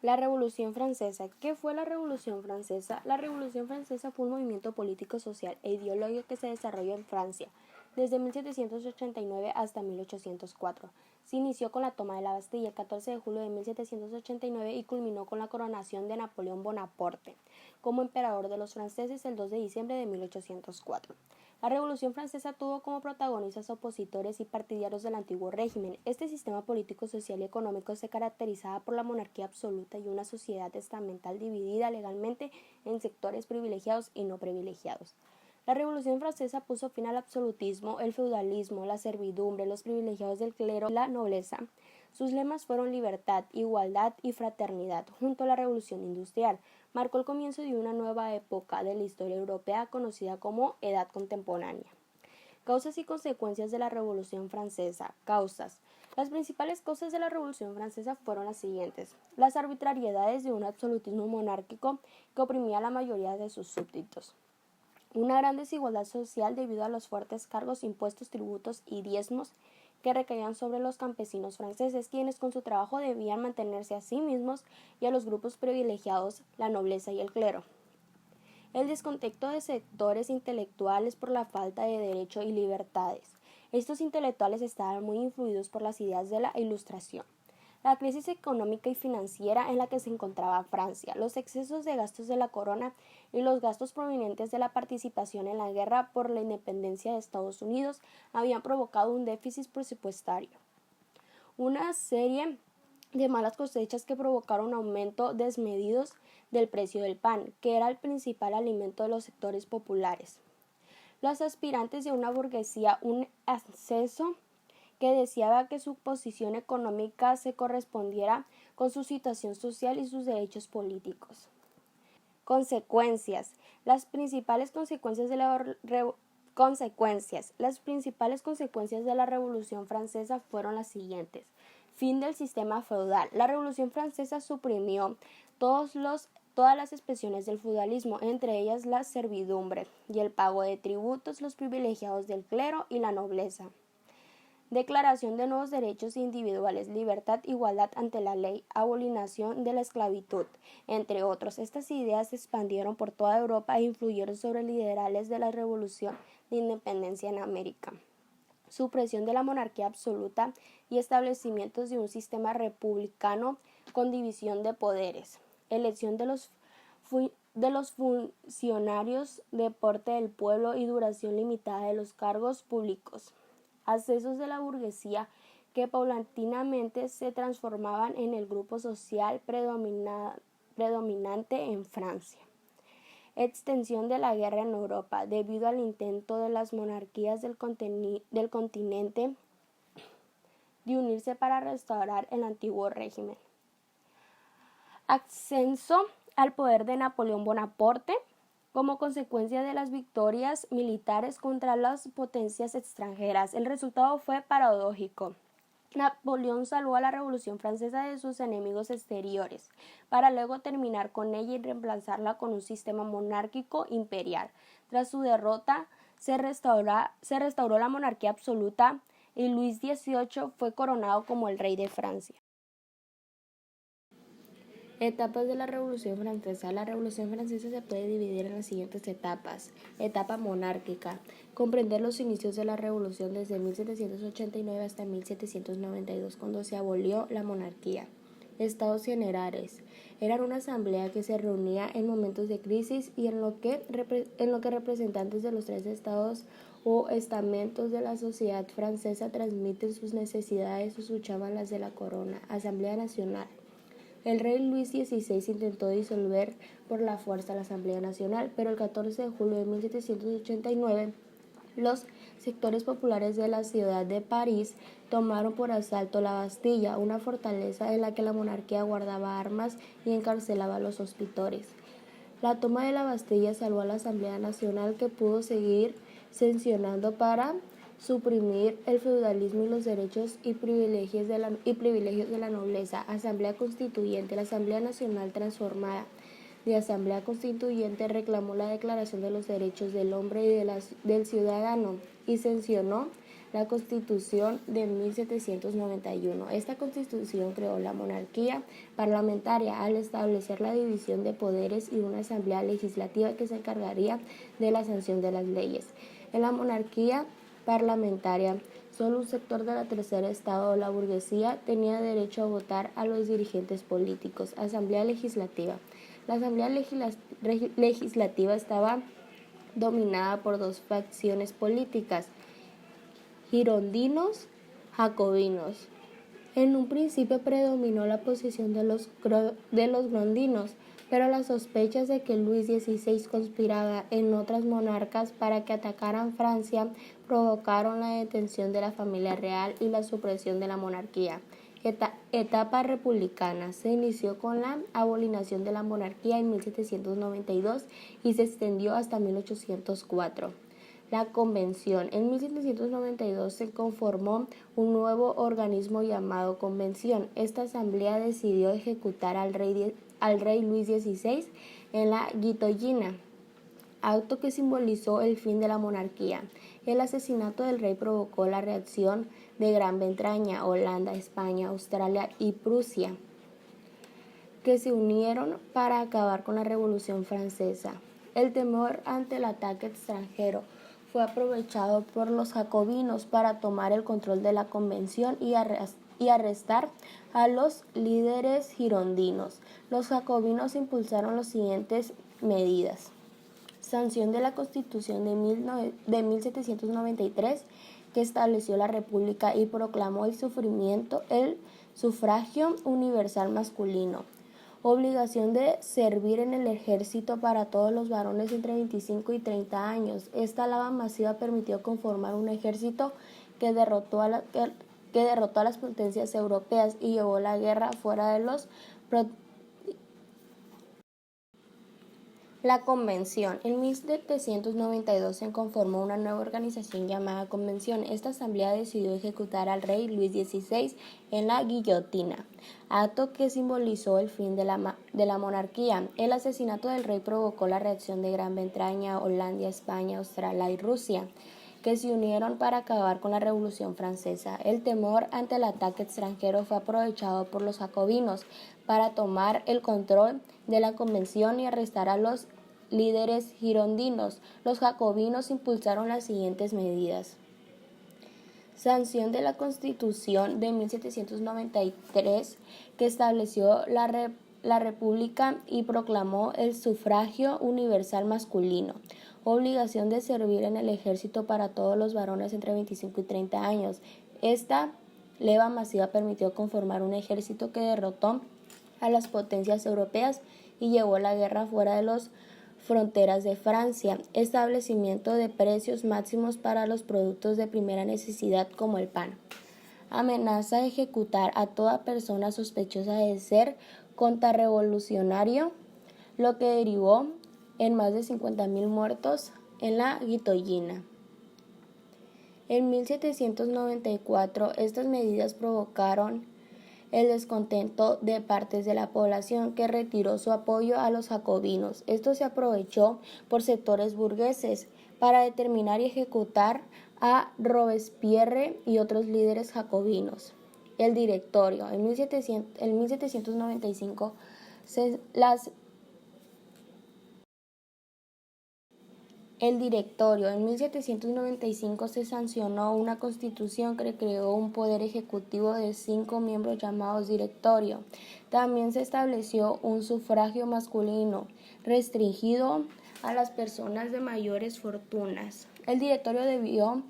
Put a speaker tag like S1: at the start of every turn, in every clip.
S1: La Revolución Francesa. ¿Qué fue la Revolución Francesa? La Revolución Francesa fue un movimiento político, social e ideológico que se desarrolló en Francia desde 1789 hasta 1804. Se inició con la toma de la Bastilla el 14 de julio de 1789 y culminó con la coronación de Napoleón Bonaparte como emperador de los franceses el 2 de diciembre de 1804. La Revolución Francesa tuvo como protagonistas opositores y partidarios del antiguo régimen. Este sistema político, social y económico se caracterizaba por la monarquía absoluta y una sociedad estamental dividida legalmente en sectores privilegiados y no privilegiados. La Revolución Francesa puso fin al absolutismo, el feudalismo, la servidumbre, los privilegiados del clero y la nobleza. Sus lemas fueron libertad, igualdad y fraternidad. Junto a la Revolución Industrial, marcó el comienzo de una nueva época de la historia europea conocida como Edad Contemporánea. Causas y consecuencias de la Revolución Francesa. Causas. Las principales causas de la Revolución Francesa fueron las siguientes: las arbitrariedades de un absolutismo monárquico que oprimía a la mayoría de sus súbditos. Una gran desigualdad social debido a los fuertes cargos, impuestos, tributos y diezmos que recaían sobre los campesinos franceses, quienes con su trabajo debían mantenerse a sí mismos y a los grupos privilegiados, la nobleza y el clero. El descontento de sectores intelectuales por la falta de derechos y libertades. Estos intelectuales estaban muy influidos por las ideas de la Ilustración. La crisis económica y financiera en la que se encontraba Francia, los excesos de gastos de la corona y los gastos provenientes de la participación en la guerra por la independencia de Estados Unidos habían provocado un déficit presupuestario. Una serie de malas cosechas que provocaron un aumento desmedido del precio del pan, que era el principal alimento de los sectores populares. Los aspirantes de una burguesía, un ascenso que deseaba que su posición económica se correspondiera con su situación social y sus derechos políticos. Consecuencias. Las principales consecuencias de la Revolución Francesa fueron las siguientes. Fin del sistema feudal. La Revolución Francesa suprimió todas las expresiones del feudalismo, entre ellas la servidumbre y el pago de tributos, los privilegiados del clero y la nobleza. Declaración de nuevos derechos individuales, libertad, igualdad ante la ley, abolición de la esclavitud, entre otros. Estas ideas se expandieron por toda Europa e influyeron sobre liberales de la Revolución de Independencia en América. Supresión de la monarquía absoluta y establecimientos de un sistema republicano con división de poderes. Elección de los funcionarios de parte del pueblo y duración limitada de los cargos públicos. Ascensos de la burguesía que paulatinamente se transformaban en el grupo social predominante en Francia. Extensión de la guerra en Europa debido al intento de las monarquías del continente de unirse para restaurar el antiguo régimen. Ascenso al poder de Napoleón Bonaparte como consecuencia de las victorias militares contra las potencias extranjeras. El resultado fue paradójico. Napoleón salvó a la Revolución Francesa de sus enemigos exteriores, para luego terminar con ella y reemplazarla con un sistema monárquico imperial. Tras su derrota, se restauró la monarquía absoluta y Luis XVIII fue coronado como el rey de Francia. Etapas de la Revolución Francesa. La Revolución Francesa se puede dividir en las siguientes etapas. Etapa monárquica. Comprender los inicios de la Revolución desde 1789 hasta 1792, cuando se abolió la monarquía. Estados Generales. Eran una asamblea que se reunía en momentos de crisis y en lo que representantes de los tres estados o estamentos de la sociedad francesa transmiten sus necesidades o escuchaban las de la corona. Asamblea Nacional. El rey Luis XVI intentó disolver por la fuerza la Asamblea Nacional, pero el 14 de julio de 1789 los sectores populares de la ciudad de París tomaron por asalto la Bastilla, una fortaleza en la que la monarquía guardaba armas y encarcelaba a los opositores. La toma de la Bastilla salvó a la Asamblea Nacional, que pudo seguir sesionando para suprimir el feudalismo y los derechos y privilegios de la nobleza. Asamblea Constituyente. La Asamblea Nacional, transformada de Asamblea Constituyente, reclamó la Declaración de los Derechos del Hombre y del Ciudadano y sancionó la Constitución de 1791. Esta Constitución creó la monarquía parlamentaria al establecer la división de poderes y una asamblea legislativa que se encargaría de la sanción de las leyes. En la monarquía parlamentaria, solo un sector de la tercera estado o la burguesía tenía derecho a votar a los dirigentes políticos. Asamblea legislativa. La asamblea legislativa estaba dominada por dos facciones políticas, girondinos, jacobinos. En un principio predominó la posición de los grondinos, pero las sospechas de que Luis XVI conspiraba en otras monarcas para que atacaran Francia provocaron la detención de la familia real y la supresión de la monarquía. Etapa republicana. Se inició con la abolición de la monarquía en 1792 y se extendió hasta 1804. La Convención. En 1792 se conformó un nuevo organismo llamado Convención. Esta asamblea decidió ejecutar al rey Luis XVI en la guillotina, acto que simbolizó el fin de la monarquía. El asesinato del rey provocó la reacción de Gran Bretaña, Holanda, España, Australia y Prusia, que se unieron para acabar con la Revolución Francesa. El temor ante el ataque extranjero fue aprovechado por los jacobinos para tomar el control de la Convención y arrestar a los líderes girondinos. Los jacobinos impulsaron las siguientes medidas: sanción de la Constitución de 1793, que estableció la República y proclamó el sufragio universal masculino. Obligación de servir en el ejército para todos los varones entre 25 y 30 años. Esta leva masiva permitió conformar un ejército que derrotó a las potencias europeas y llevó la guerra fuera de los La Convención. En 1792 se conformó una nueva organización llamada Convención. Esta asamblea decidió ejecutar al rey Luis XVI en la guillotina, acto que simbolizó el fin de la monarquía. El asesinato del rey provocó la reacción de Gran Bretaña, Holanda, España, Australia y Rusia, que se unieron para acabar con la Revolución Francesa. El temor ante el ataque extranjero fue aprovechado por los jacobinos para tomar el control de la Convención y arrestar a los líderes girondinos. Los jacobinos impulsaron las siguientes medidas: sanción de la Constitución de 1793, que estableció la República y proclamó el sufragio universal masculino. Obligación de servir en el ejército para todos los varones entre 25 y 30 años. Esta leva masiva permitió conformar un ejército que derrotó a las potencias europeas y llevó la guerra fuera de las fronteras de Francia. Establecimiento de precios máximos para los productos de primera necesidad como el pan. Amenaza de ejecutar a toda persona sospechosa de ser contrarrevolucionario, lo que derivó en más de 50.000 muertos en la guillotina. En 1794, estas medidas provocaron el descontento de partes de la población, que retiró su apoyo a los jacobinos. Esto se aprovechó por sectores burgueses para determinar y ejecutar a Robespierre y otros líderes jacobinos. El Directorio. En 1795 se sancionó una constitución que creó un poder ejecutivo de 5 miembros llamados Directorio. También se estableció un sufragio masculino restringido a las personas de mayores fortunas. El Directorio debió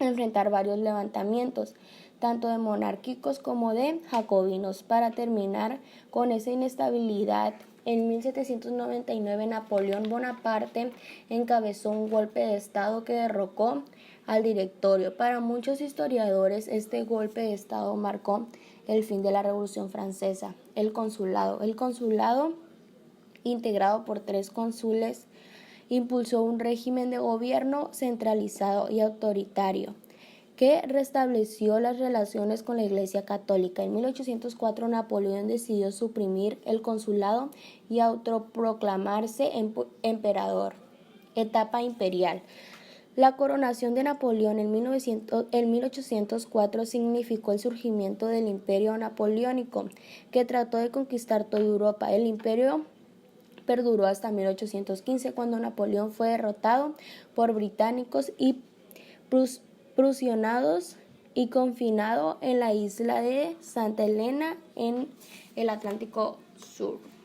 S1: enfrentar varios levantamientos, tanto de monárquicos como de jacobinos, para terminar con esa inestabilidad. En 1799, Napoleón Bonaparte encabezó un golpe de Estado que derrocó al Directorio. Para muchos historiadores, este golpe de Estado marcó el fin de la Revolución Francesa. El consulado, integrado por 3 cónsules, impulsó un régimen de gobierno centralizado y autoritario que restableció las relaciones con la Iglesia Católica. En 1804, Napoleón decidió suprimir el consulado y autoproclamarse emperador. Etapa imperial. La coronación de Napoleón en 1804 significó el surgimiento del Imperio Napoleónico, que trató de conquistar toda Europa. El imperio perduró hasta 1815, cuando Napoleón fue derrotado por británicos y prusianos y confinado en la isla de Santa Helena en el Atlántico Sur.